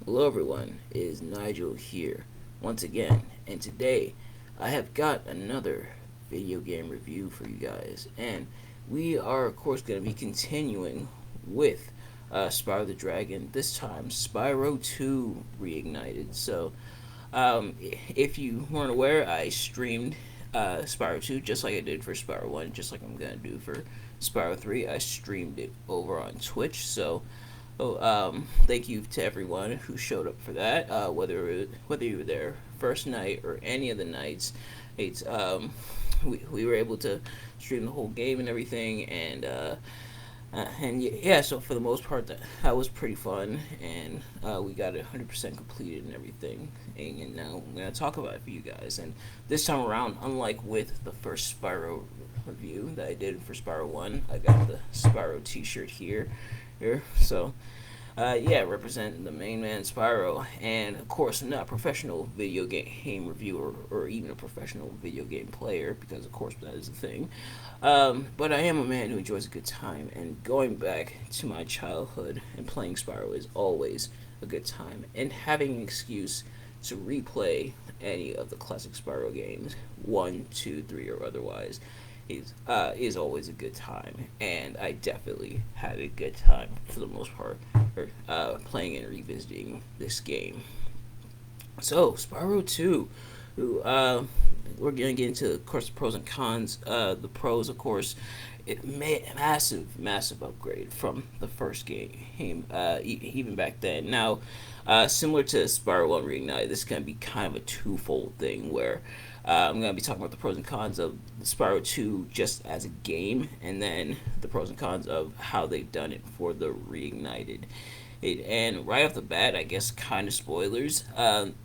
Hello everyone, it is Nigel here once again, and today I have got another video game review for you guys, and we are of course going to be continuing with Spyro the Dragon, this time Spyro 2 Reignited. If you weren't aware, I streamed Spyro 2 just like I did for Spyro 1, just like I'm going to do for Spyro 3. I streamed it over on Twitch, thank you to everyone who showed up for that. Whether you were there first night or any of the nights, it's we were able to stream the whole game and everything, and yeah. So for the most part, that was pretty fun, and we got it 100% completed and everything. And now I'm gonna talk about it for you guys. And this time around, unlike with the first Spyro review that I did for Spyro 1, I got the Spyro T-shirt here. Yeah, representing the main man Spyro, and of course, I'm not a professional video game reviewer or even a professional video game player because, of course, that is a thing. But I am a man who enjoys a good time, and going back to my childhood and playing Spyro is always a good time, and having an excuse to replay any of the classic Spyro games, 1, 2, 3, or otherwise, is always a good time, and I definitely had a good time for the most part, playing and revisiting this game. So Spyro 2, we're gonna get into, of course, the pros and cons. The pros, of course, it made a massive upgrade from the first game, even back then. Now, similar to Spyro 1 Reignited, this is gonna be kind of a twofold thing where I'm going to be talking about the pros and cons of Spyro 2 just as a game, and then the pros and cons of how they've done it for the Reignited. And right off the bat, I guess kind of spoilers,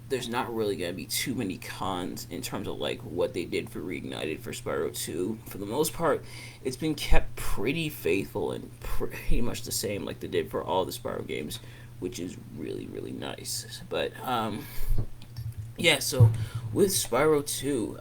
there's not really going to be too many cons in terms of like what they did for Reignited for Spyro 2. For the most part, it's been kept pretty faithful and pretty much the same like they did for all the Spyro games, which is really nice. But yeah, so with Spyro 2,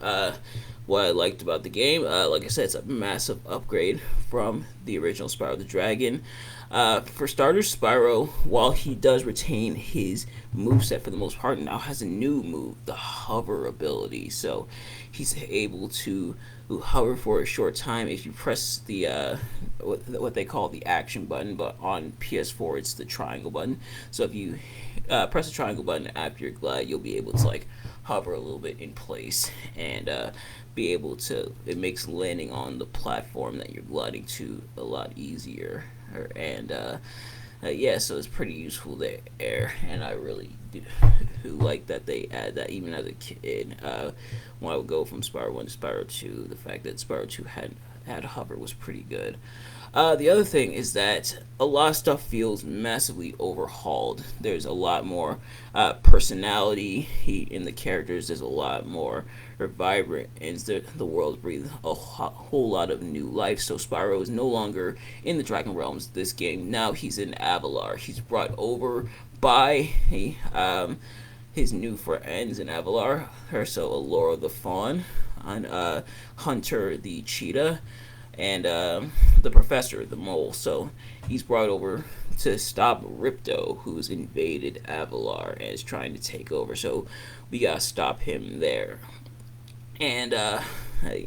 what I liked about the game, like I said, it's a massive upgrade from the original Spyro the Dragon. For starters, Spyro, while he does retain his moveset for the most part, now has a new move, the hover ability. So he's able to hover for a short time if you press the what they call the action button, but on PS4 it's the triangle button. So if you press the triangle button after your glide, you'll be able to like hover a little bit in place and be able to. It makes landing on the platform that you're gliding to a lot easier, and yeah, so it's pretty useful there, and I really do like that they add that. Even as a kid, when I would go from Spyro 1 to Spyro 2, the fact that Spyro 2 had hover was pretty good. The other thing is that a lot of stuff feels massively overhauled. There's a lot more personality in the characters. There's a lot more vibrant, and the world breathes a whole lot of new life. So Spyro is no longer in the Dragon Realms this game. Now he's in Avalar. He's brought over by his new friends in Avalar. So Allura the Fawn, and Hunter the Cheetah, and the Professor, the Mole. So he's brought over to stop Ripto, who's invaded Avalar and is trying to take over. So we gotta stop him there. And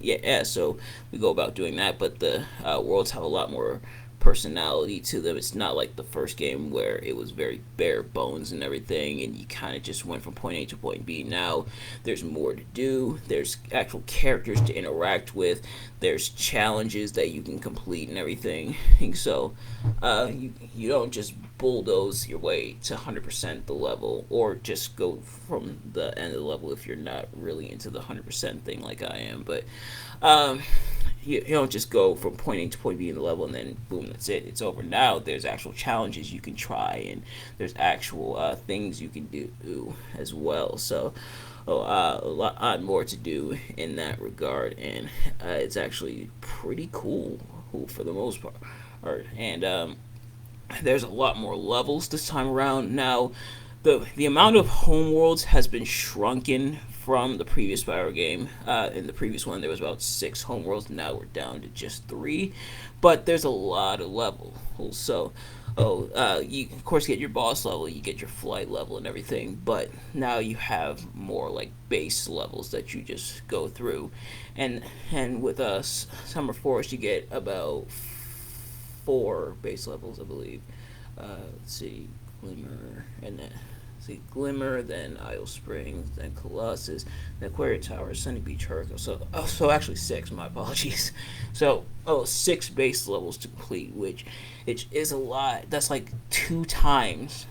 yeah, so we go about doing that. But the worlds have a lot more personality to them. It's not like the first game where it was very bare bones and everything, and you kind of just went from point A to point B. Now there's more to do. There's actual characters to interact with. There's challenges that you can complete and everything. So you don't just bulldoze your way to 100% the level, or just go from the end of the level if you're not really into the 100% thing like I am. But you don't just go from point A to point B in the level and then boom, that's it. It's over. Now there's actual challenges you can try, and there's actual things you can do as well. So a lot more to do in that regard, and it's actually pretty cool for the most part. And there's a lot more levels this time around. Now the amount of homeworlds has been shrunken from the previous Spyro game. In the previous one, there was about 6 homeworlds. Now we're down to just 3, but there's a lot of levels. So, you of course get your boss level, you get your flight level and everything, but now you have more like base levels that you just go through, and with us Summer Forest, you get about 4 base levels, I believe. Let's see, Glimmer, and then Glimmer, then Isle Springs, then Colossus, then Aquaria Tower, Sunny Beach, Hurricane. So actually 6. My apologies. So 6 base levels to complete, which is a lot. That's like 2 times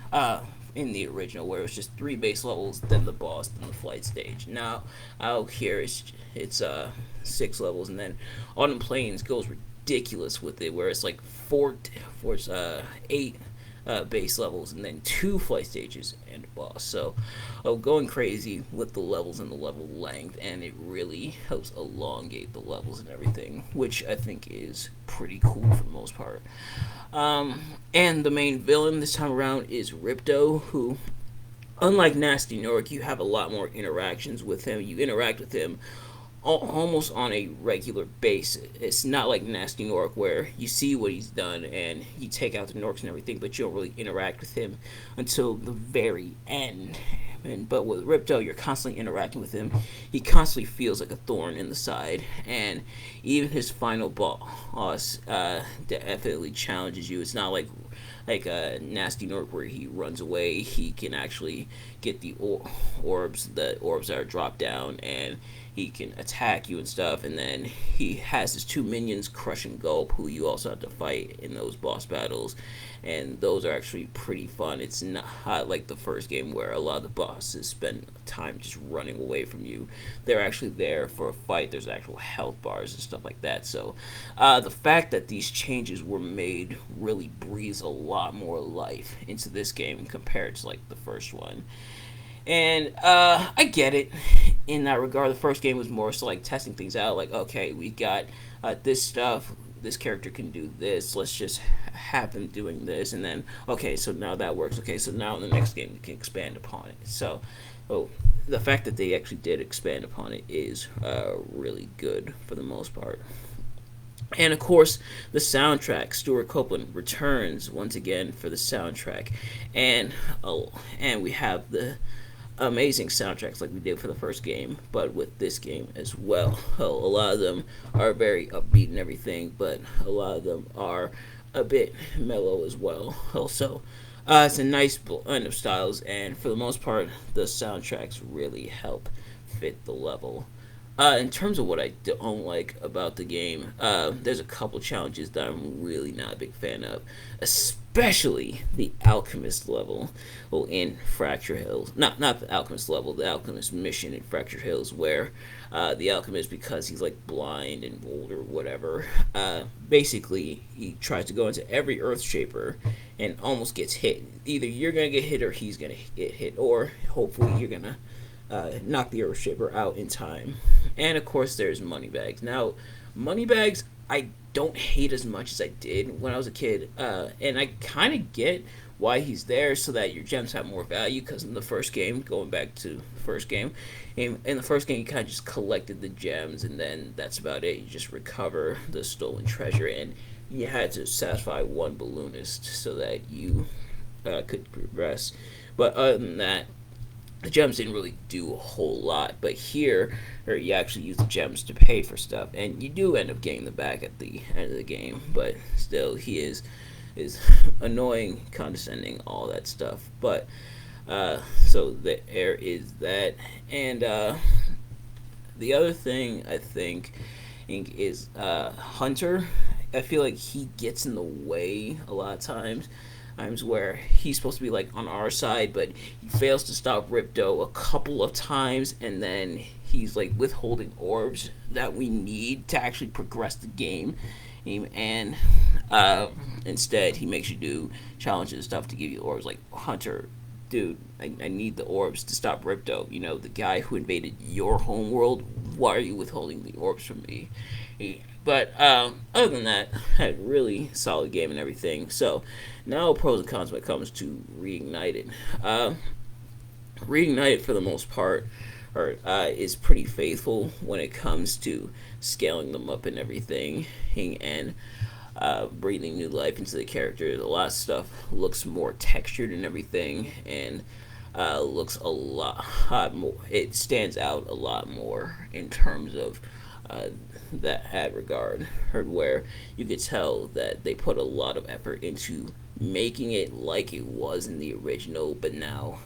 in the original, where it was just 3 base levels, then the boss, then the flight stage. Now out here it's 6 levels, and then Autumn Plains goes ridiculous with it, where it's like 8 base levels, and then 2 flight stages and a boss. So, going crazy with the levels and the level length, and it really helps elongate the levels and everything, which I think is pretty cool for the most part. And the main villain this time around is Ripto, who, unlike Nasty Nork, you have a lot more interactions with him. You interact with him almost on a regular basis. It's not like Nasty Nork, where you see what he's done and you take out the Norks and everything, but you don't really interact with him until the very end. But with Ripto, you're constantly interacting with him. He constantly feels like a thorn in the side, and even his final boss definitely challenges you. It's not like a Nasty Nork where he runs away. He can actually get the orbs that are dropped down, and he can attack you and stuff. And then he has his 2 minions, Crush and Gulp, who you also have to fight in those boss battles, and those are actually pretty fun. It's not like the first game, where a lot of the bosses spend time just running away from you. They're actually there for a fight. There's actual health bars and stuff like that. So the fact that these changes were made really breathes a lot more life into this game compared to like the first one. And I get it in that regard. The first game was more so like testing things out. Like, okay, we got this stuff. This character can do this. Let's just have them doing this. And then, okay, so now that works. Okay, so now in the next game, we can expand upon it. So, the fact that they actually did expand upon it is really good for the most part. And of course, the soundtrack. Stuart Copeland returns once again for the soundtrack, and we have the amazing soundtracks like we did for the first game, but with this game as well. A lot of them are very upbeat and everything, but a lot of them are a bit mellow as well. Also, it's a nice blend of styles, and for the most part, the soundtracks really help fit the level. In terms of what I don't like about the game, there's a couple challenges that I'm really not a big fan of, especially the Alchemist level, in Fracture Hills. Not the Alchemist level, the Alchemist mission in Fracture Hills, where the Alchemist, because he's like blind and old or whatever, basically he tries to go into every Earth Shaper and almost gets hit. Either you're gonna get hit or he's gonna get hit, or hopefully you're gonna knock the Earthshaper out in time. And of course, there's Moneybags. Now, Moneybags I don't hate as much as I did when I was a kid, and I kind of get why he's there, so that your gems have more value. Because in the first game, going back to the first game, in the first game you kind of just collected the gems, and then that's about it. You just recover the stolen treasure, and you had to satisfy one balloonist so that you could progress. But other than that, the gems didn't really do a whole lot. But here, you actually use the gems to pay for stuff, and you do end up getting them back at the end of the game. But still, he is annoying, condescending, all that stuff. But so there is that. And the other thing I think is Hunter. I feel like he gets in the way a lot of times where he's supposed to be like on our side, but he fails to stop Ripto a couple of times, and then he's like withholding orbs that we need to actually progress the game, and instead he makes you do challenges and stuff to give you orbs. Like, Hunter, dude, I need the orbs to stop Ripto, the guy who invaded your homeworld. Why are you withholding the orbs from me? But other than that, I had a really solid game and everything. So now pros and cons when it comes to Reignited. Reignited, for the most part, is pretty faithful when it comes to scaling them up and everything, and breathing new life into the characters. A lot of stuff looks more textured and everything, and looks a lot more. It stands out a lot more in terms of uh, that regard, where you could tell that they put a lot of effort into making it like it was in the original, but now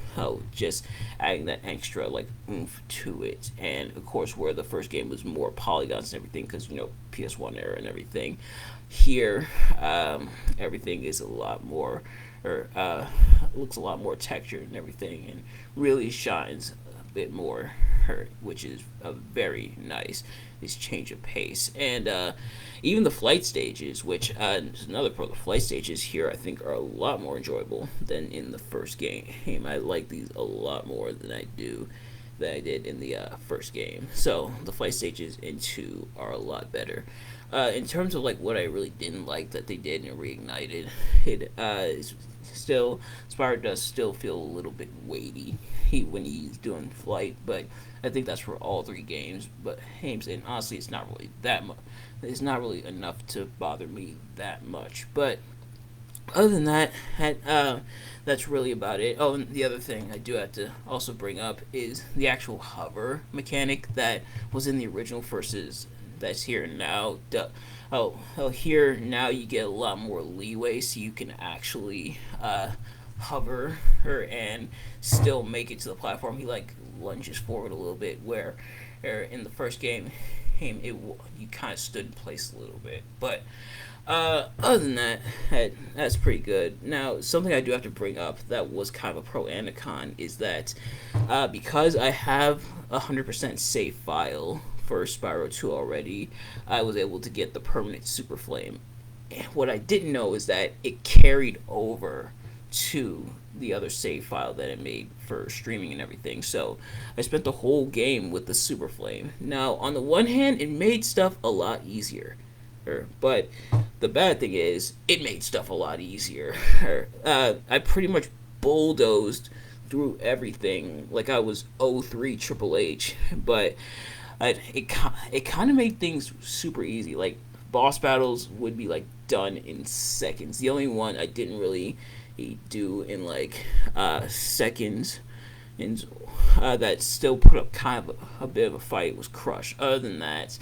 just adding that extra like oomph to it. And of course, where the first game was more polygons and everything, because PS1 era and everything, here everything is a lot more, or looks a lot more textured and everything, and really shines a bit more, which is a very nice this change of pace. And even the flight stages, which is another pro, the flight stages here I think are a lot more enjoyable than in the first game. I like these a lot more than I did in the first game. So the flight stages in 2 are a lot better. In terms of like what I really didn't like that they did in Reignited, it is still, Spyro does still feel a little bit weighty when he's doing flight, but I think that's for all 3 games. But and honestly, it's not really that much. It's not really enough to bother me that much. But other than that, that's really about it. Oh, and the other thing I do have to also bring up is the actual hover mechanic that was in the original versus that's here now. Here now you get a lot more leeway, so you can actually hover and still make it to the platform. He like lunges forward a little bit, where in the first game, you kind of stood in place a little bit. But other than that's pretty good. Now, something I do have to bring up that was kind of a pro and a con is that because I have 100% save file for Spyro 2 already, I was able to get the permanent Super Flame. What I didn't know is that it carried over to the other save file that I made for streaming and everything. So I spent the whole game with the Super Flame. Now, on the one hand, it made stuff a lot easier. But the bad thing is, it made stuff a lot easier. I pretty much bulldozed through everything like I was 03 Triple H, but it kind of made things super easy. Like, boss battles would be like done in seconds. The only one I didn't really do in like seconds, and that still put up kind of a bit of a fight, was Crush. Other than that,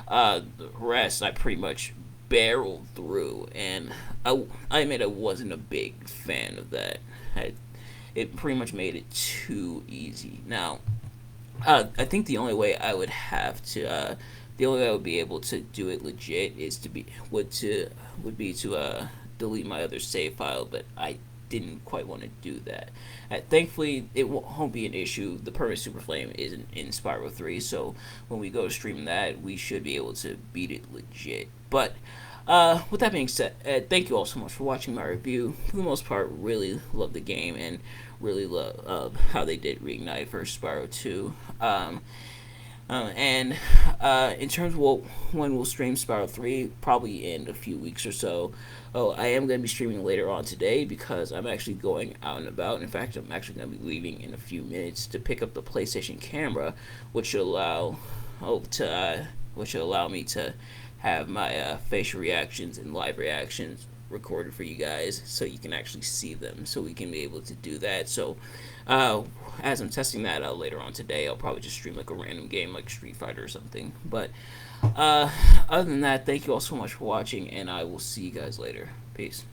the rest I pretty much barreled through, and I admit I wasn't a big fan of that. It pretty much made it too easy. Now, I think the only way I would have to, the only way I would be able to do it legit is would be to delete my other save file, but I didn't quite want to do that. Thankfully, it won't be an issue. The permanent Super Flame is in Spyro 3, so when we go to stream that, we should be able to beat it legit. But with that being said, thank you all so much for watching my review. For the most part, really love the game and really love how they did Reignite versus Spyro 2. And in terms of when we'll stream Spyro 3, probably in a few weeks or so. Oh, I am going to be streaming later on today because I'm actually going out and about. In fact, I'm actually going to be leaving in a few minutes to pick up the PlayStation camera, which should allow me to have my facial reactions and live reactions recorded for you guys, so you can actually see them, so we can be able to do that. So as I'm testing that out later on today, I'll probably just stream like a random game like Street Fighter or something. But other than that, thank you all so much for watching, and I will see you guys later. Peace.